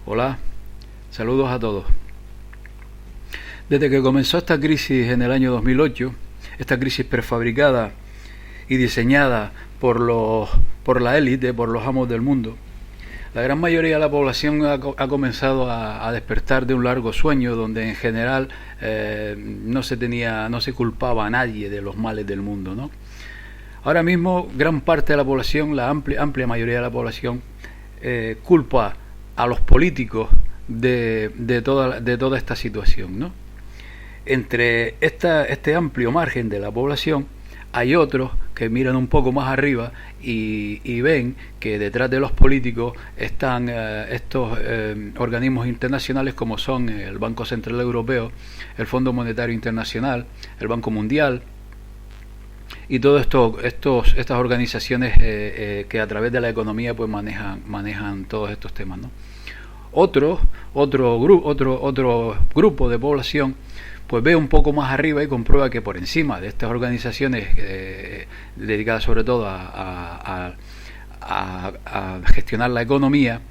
Hola, saludos a todos. Desde que comenzó esta crisis en el año 2008, esta crisis prefabricada y diseñada por la élite, por los amos del mundo, la gran mayoría de la población ha comenzado a despertar de un largo sueño donde en general no se culpaba a nadie de los males del mundo, ¿no? Ahora mismo gran parte de la población, la amplia mayoría de la población, culpa a los políticos de toda esta situación, ¿no? Entre este amplio margen de la población hay otros que miran un poco más arriba y ven que detrás de los políticos están estos organismos internacionales como son el Banco Central Europeo, el Fondo Monetario Internacional, el Banco Mundial y todas estas organizaciones que a través de la economía pues manejan todos estos temas, ¿no? Otro grupo de población pues ve un poco más arriba y comprueba que por encima de estas organizaciones dedicadas sobre todo a gestionar la economía,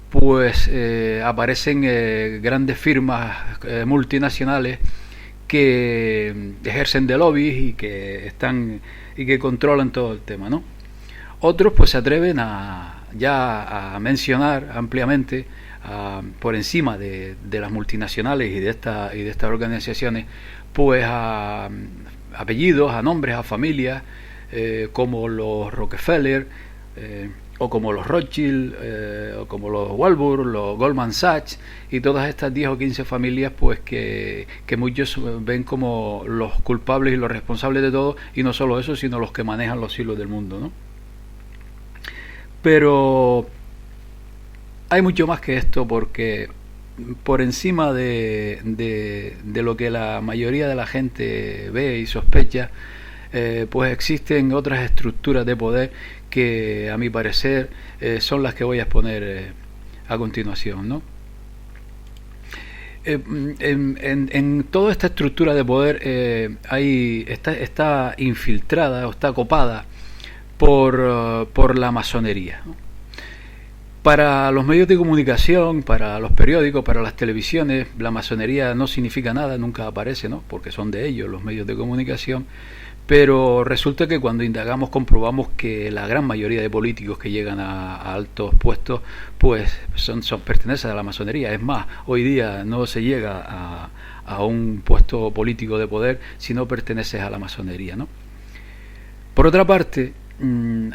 pues aparecen grandes firmas multinacionales que ejercen de lobbies y que controlan todo el tema, ¿no? Otros pues se atreven a mencionar ampliamente por encima de las multinacionales y de estas organizaciones, pues a apellidos, a nombres, a familias como los Rockefeller o como los Rothschild o como los Warburg, los Goldman Sachs y todas estas 10 o 15 familias pues que muchos ven como los culpables y los responsables de todo, y no solo eso, sino los que manejan los hilos del mundo, ¿no? Pero hay mucho más que esto, porque por encima de lo que la mayoría de la gente ve y sospecha, pues existen otras estructuras de poder que a mi parecer son las que voy a exponer a continuación, ¿no? En toda esta estructura de poder está infiltrada o está copada por la masonería, ¿no? Para los medios de comunicación, para los periódicos, para las televisiones, la masonería no significa nada, nunca aparece, ¿no? Porque son de ellos los medios de comunicación. Pero resulta que cuando indagamos comprobamos que la gran mayoría de políticos que llegan a altos puestos pues pertenecen a la masonería. Es más, hoy día no se llega a un puesto político de poder si no perteneces a la masonería, ¿no? Por otra parte,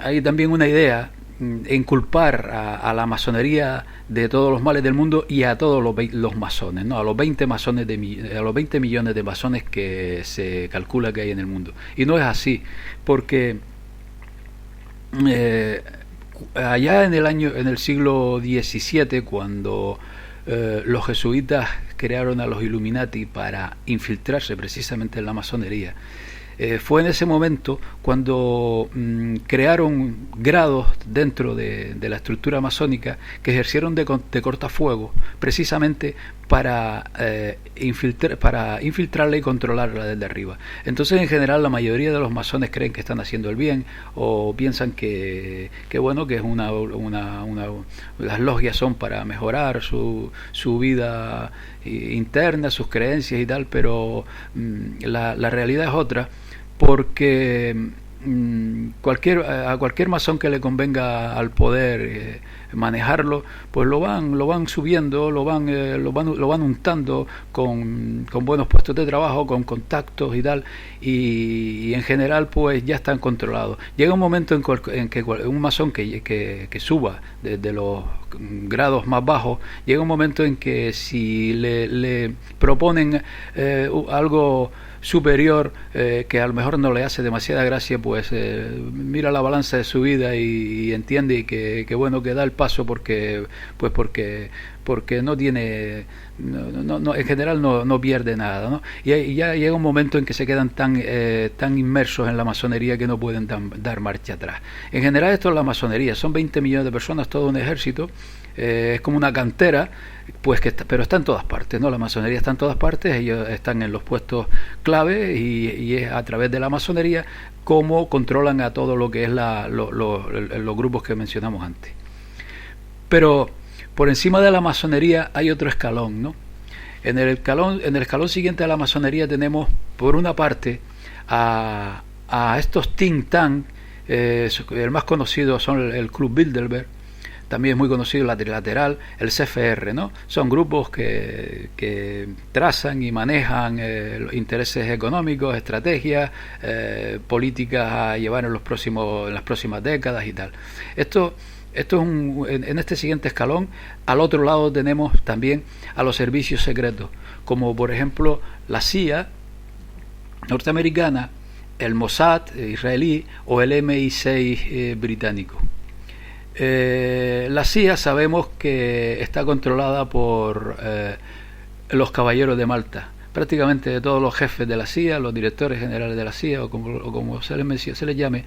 hay también una idea en culpar a la masonería de todos los males del mundo y a todos los masones, ¿no? A los 20 millones de masones que se calcula que hay en el mundo. Y no es así, porque allá en el siglo XVII, cuando los jesuitas crearon a los Illuminati para infiltrarse precisamente en la masonería, fue en ese momento cuando crearon grados dentro de la estructura masónica que ejercieron de cortafuegos precisamente para infiltrarla y controlarla desde arriba. Entonces, en general, la mayoría de los masones creen que están haciendo el bien, o piensan que bueno, que es las logias son para mejorar su vida interna, sus creencias y tal, pero la realidad es otra, porque a cualquier masón que le convenga al poder manejarlo, pues lo van subiendo, lo van untando con buenos puestos de trabajo, con contactos y tal, y en general pues ya están controlados. Llega un momento en que un masón que suba desde los grados más bajos, llega un momento en que si le proponen algo superior que a lo mejor no le hace demasiada gracia, pues mira la balanza de su vida y entiende que bueno, que da el paso porque no tiene en general no pierde nada, ¿no? Y ya llega un momento en que se quedan tan inmersos en la masonería que no pueden dar marcha atrás. En general esto es la masonería, son 20 millones de personas, todo un ejército, es como una cantera, pues pero está en todas partes, ¿no? La masonería está en todas partes, ellos están en los puestos clave y es a través de la masonería cómo controlan a todo lo que es los grupos que mencionamos antes. Pero Por encima de la masonería hay otro escalón, ¿no? En el escalón siguiente a la masonería tenemos, por una parte, a estos think tank. El más conocido son el Club Bilderberg, también es muy conocido la Trilateral, el CFR, ¿no? Son grupos que trazan y manejan intereses económicos, estrategias, políticas a llevar en las próximas décadas y tal. Esto es en este siguiente escalón. Al otro lado tenemos también a los servicios secretos, como por ejemplo la CIA norteamericana, el Mossad israelí o el MI6 británico. La CIA sabemos que está controlada por los caballeros de Malta. Prácticamente todos los jefes de la CIA, los directores generales de la CIA o como se les llame,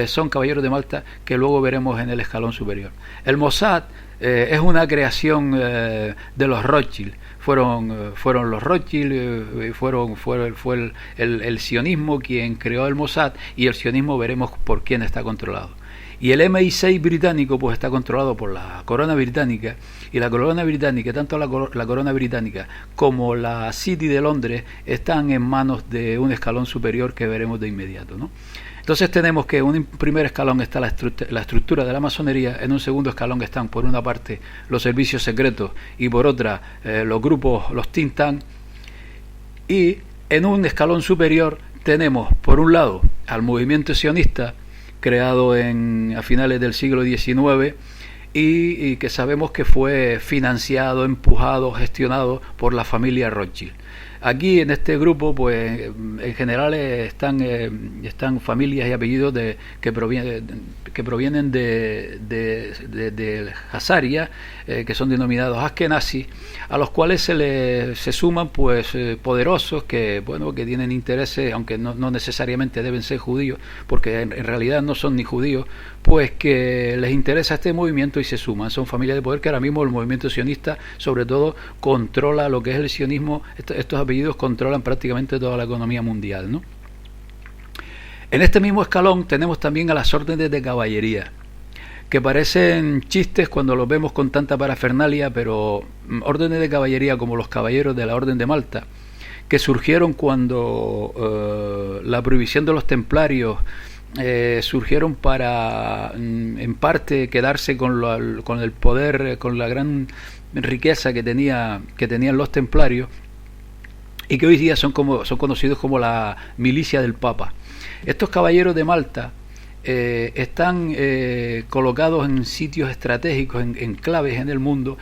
son caballeros de Malta, que luego veremos en el escalón superior. El Mossad es una creación de los Rothschild. Fueron los Rothschild, fue el sionismo quien creó el Mossad, y el sionismo veremos por quién está controlado. Y el MI6 británico pues está controlado por la corona británica, y la corona británica, tanto la corona británica como la City de Londres, están en manos de un escalón superior que veremos de inmediato, ¿no? Entonces tenemos que en un primer escalón está la estructura de la masonería, en un segundo escalón están por una parte los servicios secretos y por otra los grupos, los think tank, y en un escalón superior tenemos por un lado al movimiento sionista, creado a finales del siglo XIX y que sabemos que fue financiado, empujado, gestionado por la familia Rothschild. Aquí en este grupo pues en general están familias y apellidos que provienen de Hazaria, que son denominados Askenazi, a los cuales se suman pues poderosos que tienen intereses, aunque no necesariamente deben ser judíos, porque en realidad no son ni judíos, pues que les interesa este movimiento y se suman. Son familias de poder que ahora mismo el movimiento sionista sobre todo controla lo que es el sionismo. Estos apellidos controlan prácticamente toda la economía mundial, ¿no? En este mismo escalón tenemos también a las órdenes de caballería, que parecen chistes cuando los vemos con tanta parafernalia, pero órdenes de caballería como los caballeros de la Orden de Malta, que surgieron cuando la prohibición de los templarios surgieron para en parte quedarse con el poder, con la gran riqueza que tenían los templarios, y que hoy día son conocidos como la milicia del Papa. Estos caballeros de Malta están colocados en sitios estratégicos, en claves en el mundo,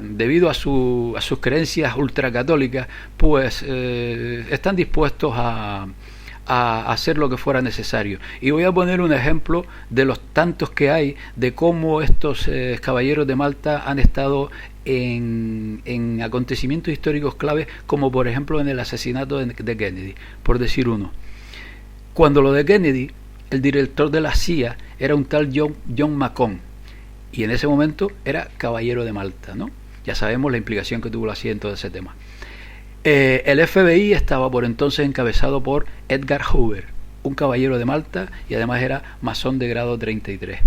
debido a sus creencias ultracatólicas, pues están dispuestos a hacer lo que fuera necesario. Y voy a poner un ejemplo de los tantos que hay de cómo estos caballeros de Malta han estado en acontecimientos históricos claves, como por ejemplo en el asesinato de Kennedy, por decir uno. Cuando lo de Kennedy, el director de la CIA era un tal John McCone, y en ese momento era caballero de Malta, ¿no? Ya sabemos la implicación que tuvo la CIA en todo ese tema. El FBI estaba por entonces encabezado por Edgar Hoover, un caballero de Malta, y además era masón de grado 33.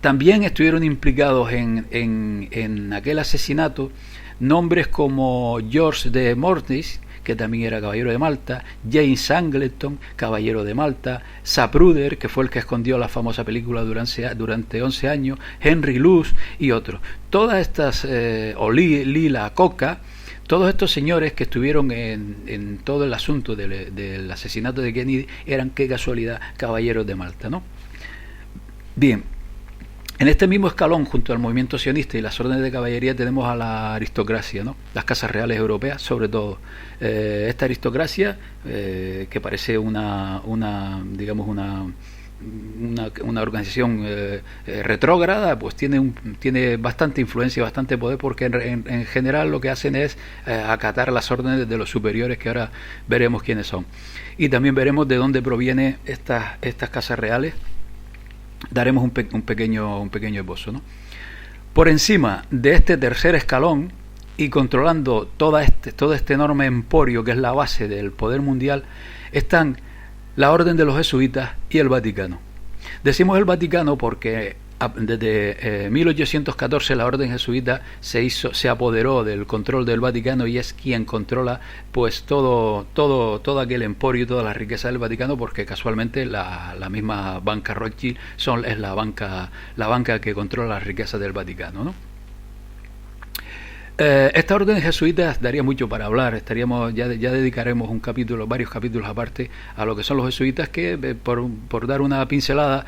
También estuvieron implicados en aquel asesinato nombres como George de Mortis, que también era caballero de Malta, James Angleton, caballero de Malta, Zapruder, que fue el que escondió la famosa película durante 11 años, Henry Luce y otros. Todas estas, Lila Coca, todos estos señores que estuvieron en todo el asunto del asesinato de Kennedy eran, qué casualidad, caballeros de Malta, ¿no? Bien, en este mismo escalón, junto al movimiento sionista y las órdenes de caballería, tenemos a la aristocracia, ¿no? Las casas reales europeas, sobre todo. Esta aristocracia, que parece una organización retrógrada, pues tiene bastante influencia y bastante poder, porque en general lo que hacen es acatar las órdenes de los superiores, que ahora veremos quiénes son. Y también veremos de dónde provienen estas casas reales. Daremos un pequeño esbozo, ¿no? Por encima de este tercer escalón y controlando todo este enorme emporio que es la base del poder mundial, están la Orden de los Jesuitas y el Vaticano. Decimos el Vaticano porque Desde 1814 la orden jesuita se apoderó del control del Vaticano y es quien controla pues todo aquel emporio y toda la riqueza del Vaticano, porque casualmente la misma banca Rothschild es la banca que controla las riquezas del Vaticano, ¿no? Esta orden jesuita daría mucho para hablar. Ya dedicaremos varios capítulos aparte a lo que son los jesuitas, que por dar una pincelada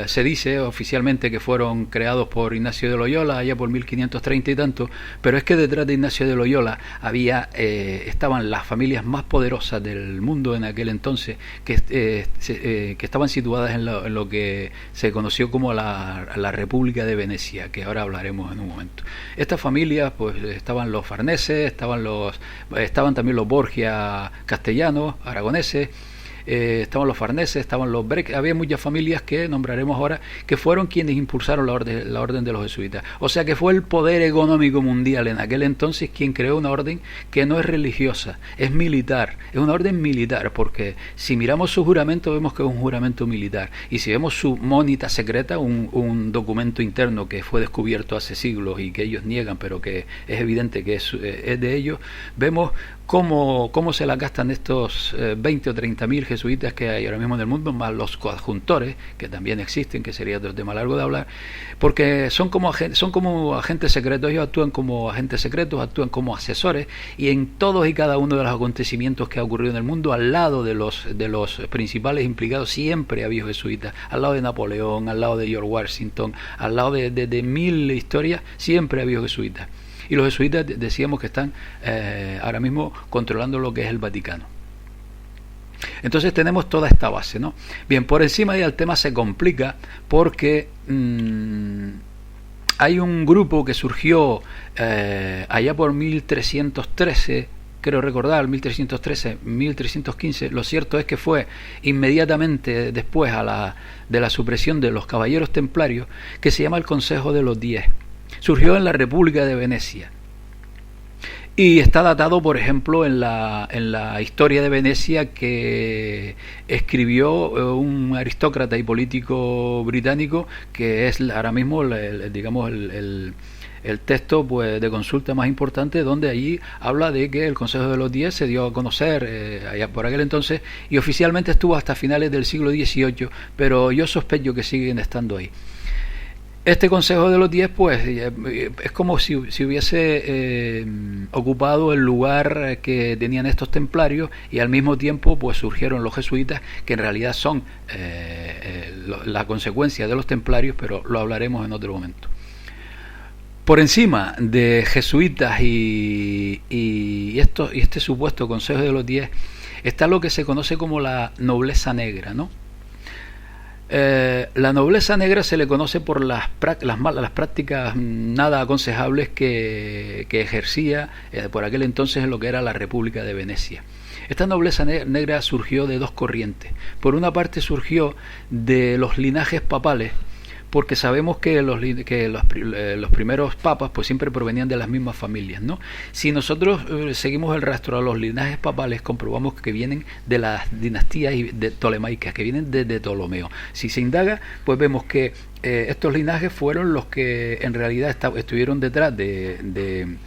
se dice oficialmente que fueron creados por Ignacio de Loyola allá por 1530 y tanto, pero es que detrás de Ignacio de Loyola estaban las familias más poderosas del mundo en aquel entonces, que estaban situadas en lo que se conoció como la República de Venecia, que ahora hablaremos en un momento. Estas familias pues estaban los Farneses, estaban también los Borgia castellanos, aragoneses, estaban los Farneses, estaban los Breck, había muchas familias que nombraremos ahora, que fueron quienes impulsaron la orden de los jesuitas. O sea que fue el poder económico mundial en aquel entonces quien creó una orden que no es religiosa, es militar, es una orden militar, porque si miramos su juramento vemos que es un juramento militar, y si vemos su monita secreta, un documento interno que fue descubierto hace siglos y que ellos niegan, pero que es evidente que es de ellos, vemos cómo se la gastan estos 20 o 30 mil jesuitas que hay ahora mismo en el mundo, más los coadjuntores, que también existen, que sería otro tema largo de hablar, porque son como agentes secretos. Ellos actúan como agentes secretos, actúan como asesores, y en todos y cada uno de los acontecimientos que ha ocurrido en el mundo, al lado de los principales implicados, siempre ha habido jesuitas, al lado de Napoleón, al lado de George Washington, al lado de mil historias, siempre ha habido jesuitas. Y los jesuitas decíamos que están ahora mismo controlando lo que es el Vaticano. Entonces tenemos toda esta base, ¿no? Bien, por encima ya el tema se complica porque hay un grupo que surgió allá por 1313, creo recordar, 1313, 1315. Lo cierto es que fue inmediatamente después de la supresión de los caballeros templarios, que se llama el Consejo de los 10. Surgió en la República de Venecia y está datado, por ejemplo, en la historia de Venecia que escribió un aristócrata y político británico, que es ahora mismo el texto pues de consulta más importante, donde allí habla de que el Consejo de los 10 se dio a conocer allá por aquel entonces, y oficialmente estuvo hasta finales del siglo XVIII, pero yo sospecho que siguen estando ahí. Este Consejo de los 10 pues es como si hubiese ocupado el lugar que tenían estos templarios, y al mismo tiempo pues surgieron los jesuitas, que en realidad son la consecuencia de los templarios, pero lo hablaremos en otro momento. Por encima de jesuitas y este supuesto Consejo de los 10 está lo que se conoce como la nobleza negra, ¿no? La nobleza negra se le conoce por las prácticas nada aconsejables que ejercía por aquel entonces en lo que era la República de Venecia. Esta nobleza negra surgió de dos corrientes. Por una parte surgió de los linajes papales, porque sabemos que los primeros papas pues siempre provenían de las mismas familias, ¿no? Si nosotros seguimos el rastro a los linajes papales, comprobamos que vienen de las dinastías ptolemaicas, que vienen desde Ptolomeo. Si se indaga, pues vemos que estos linajes fueron los que en realidad estuvieron detrás de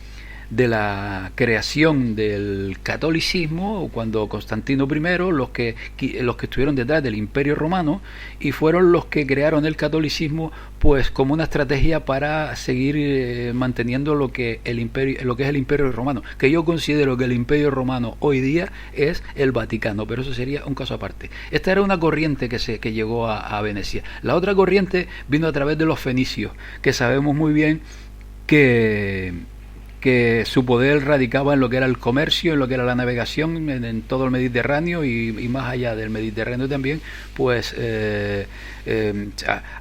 la creación del catolicismo, cuando Constantino I, los que estuvieron detrás del Imperio Romano, y fueron los que crearon el catolicismo pues como una estrategia para seguir manteniendo lo que es el Imperio Romano, que yo considero que el Imperio Romano hoy día es el Vaticano, pero eso sería un caso aparte. Esta era una corriente que llegó a Venecia. La otra corriente vino a través de los fenicios, que sabemos muy bien que su poder radicaba en lo que era el comercio, en lo que era la navegación en todo el Mediterráneo y más allá del Mediterráneo también, pues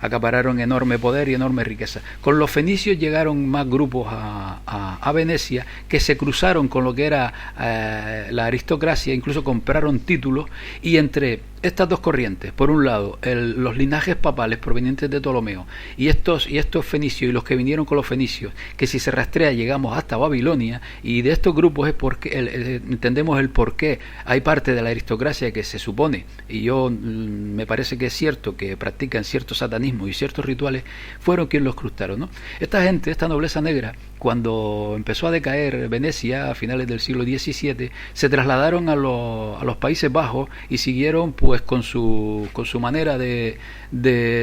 acapararon enorme poder y enorme riqueza. Con los fenicios llegaron más grupos a Venecia, que se cruzaron con lo que era la aristocracia, incluso compraron títulos, y entre estas dos corrientes, por un lado, los linajes papales provenientes de Ptolomeo y estos fenicios y los que vinieron con los fenicios, que si se rastrea llegamos hasta Babilonia, y de estos grupos es porque entendemos el por qué hay parte de la aristocracia que se supone, y yo me parece que es cierto, que practican cierto satanismo y ciertos rituales, fueron quienes los crustaron, ¿no? Esta gente, esta nobleza negra, cuando empezó a decaer Venecia a finales del siglo XVII, se trasladaron a los Países Bajos y siguieron pues con su manera de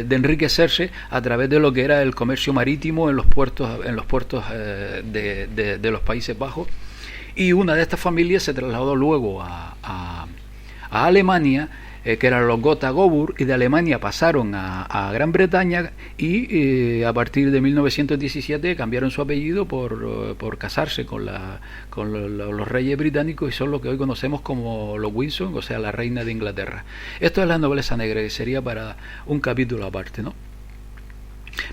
enriquecerse a través de lo que era el comercio marítimo en los puertos de los Países Bajos, y una de estas familias se trasladó luego a Alemania, que eran los Gotha-Gobur, y de Alemania pasaron a Gran Bretaña, y a partir de 1917 cambiaron su apellido por casarse con los reyes británicos, y son lo que hoy conocemos como los Windsor, o sea, la reina de Inglaterra. Esto es la nobleza negra, que sería para un capítulo aparte, ¿no?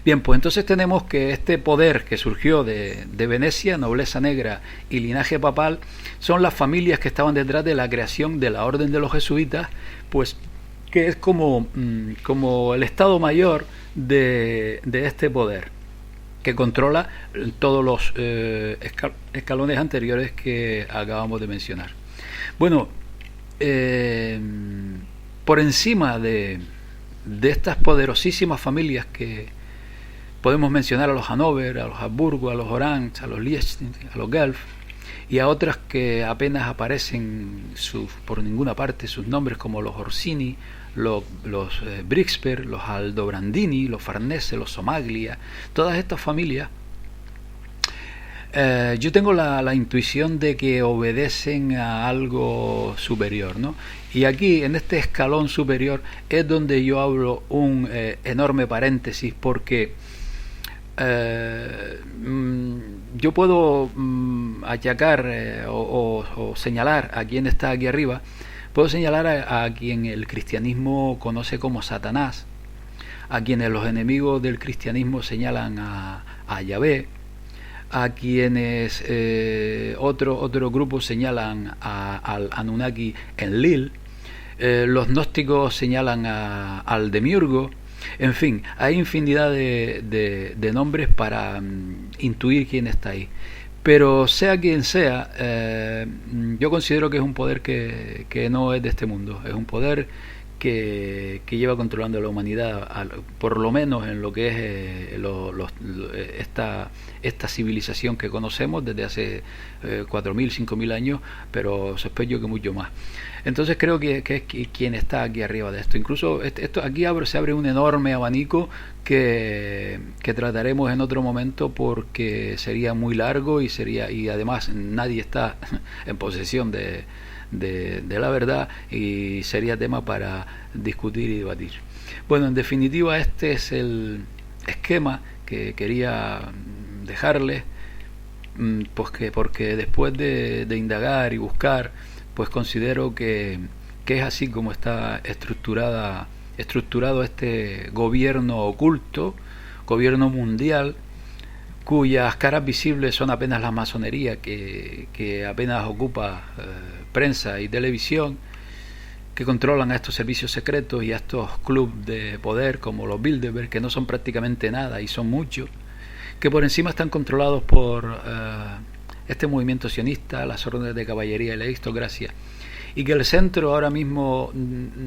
Bien, pues entonces tenemos que este poder que surgió de Venecia, nobleza negra y linaje papal, son las familias que estaban detrás de la creación de la orden de los jesuitas, pues que es como el estado mayor de este poder, que controla todos los escalones anteriores que acabamos de mencionar. Bueno, por encima de estas poderosísimas familias que podemos mencionar a los Hannover, a los Habsburgo, a los Orange, a los Liechtenstein, a los Guelph, y a otras que apenas aparecen por ninguna parte sus nombres, como los Orsini, los Brixper, los Aldobrandini, los Farnese, los Somaglia. Todas estas familias, yo tengo la intuición de que obedecen a algo superior, ¿no? Y aquí, en este escalón superior, es donde yo abro un enorme paréntesis, porque yo puedo achacar o señalar a quien está aquí arriba. Puedo señalar a quien el cristianismo conoce como Satanás, a quienes los enemigos del cristianismo señalan a Yahvé, a quienes otro grupo señalan al Anunnaki Enlil, los gnósticos señalan al Demiurgo. En fin, hay infinidad de nombres para intuir quién está ahí. Pero sea quien sea, yo considero que es un poder que no es de este mundo. Es un poder que lleva controlando a la humanidad, por lo menos en lo que es esta civilización que conocemos desde hace 4.000, 5.000 años, pero sospecho que mucho más. Entonces creo que es quien está aquí arriba de esto. Incluso aquí se abre un enorme abanico que trataremos en otro momento, porque sería muy largo y además nadie está en posesión de la verdad, y sería tema para discutir y debatir. Bueno, en definitiva, este es el esquema que quería dejarles, pues porque después de indagar y buscar, pues considero que es así como está estructurado este gobierno oculto, gobierno mundial, cuyas caras visibles son apenas la masonería, que apenas ocupa prensa y televisión, que controlan a estos servicios secretos y a estos clubes de poder como los Bilderberg, que no son prácticamente nada y son muchos, que por encima están controlados por este movimiento sionista, las órdenes de caballería y la aristocracia, y que el centro ahora mismo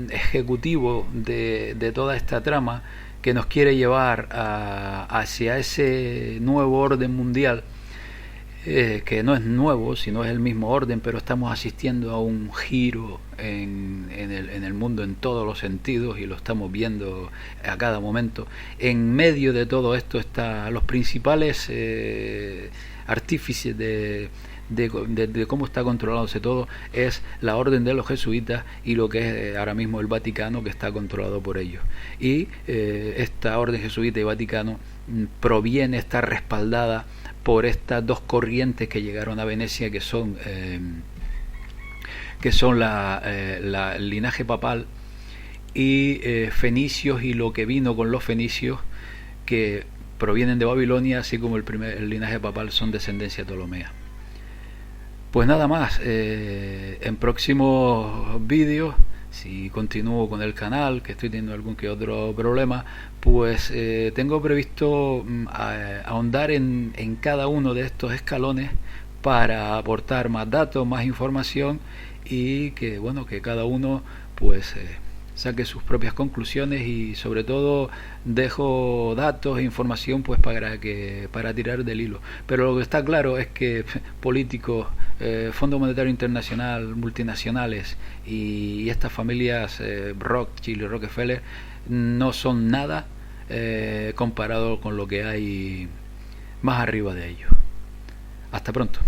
ejecutivo de toda esta trama, que nos quiere llevar hacia ese nuevo orden mundial, que no es nuevo, sino es el mismo orden, pero estamos asistiendo a un giro en el mundo en todos los sentidos, y lo estamos viendo a cada momento. En medio de todo esto están los principales artífices de cómo está controlándose todo, es la orden de los jesuitas y lo que es ahora mismo el Vaticano, que está controlado por ellos. Y esta orden jesuita y Vaticano está respaldada por estas dos corrientes que llegaron a Venecia, que son el linaje papal y fenicios, y lo que vino con los fenicios, que provienen de Babilonia, así como el linaje papal son descendencia ptolomea. Pues nada más, en próximos vídeos si continúo con el canal, que estoy teniendo algún que otro problema, pues tengo previsto ahondar en cada uno de estos escalones para aportar más datos, más información y que bueno, que cada uno pues saque sus propias conclusiones y sobre todo dejo datos e información pues para tirar del hilo. Pero lo que está claro es que políticos, Fondo Monetario Internacional, multinacionales y estas familias Rothschild y Rockefeller no son nada comparado con lo que hay más arriba de ellos. Hasta pronto.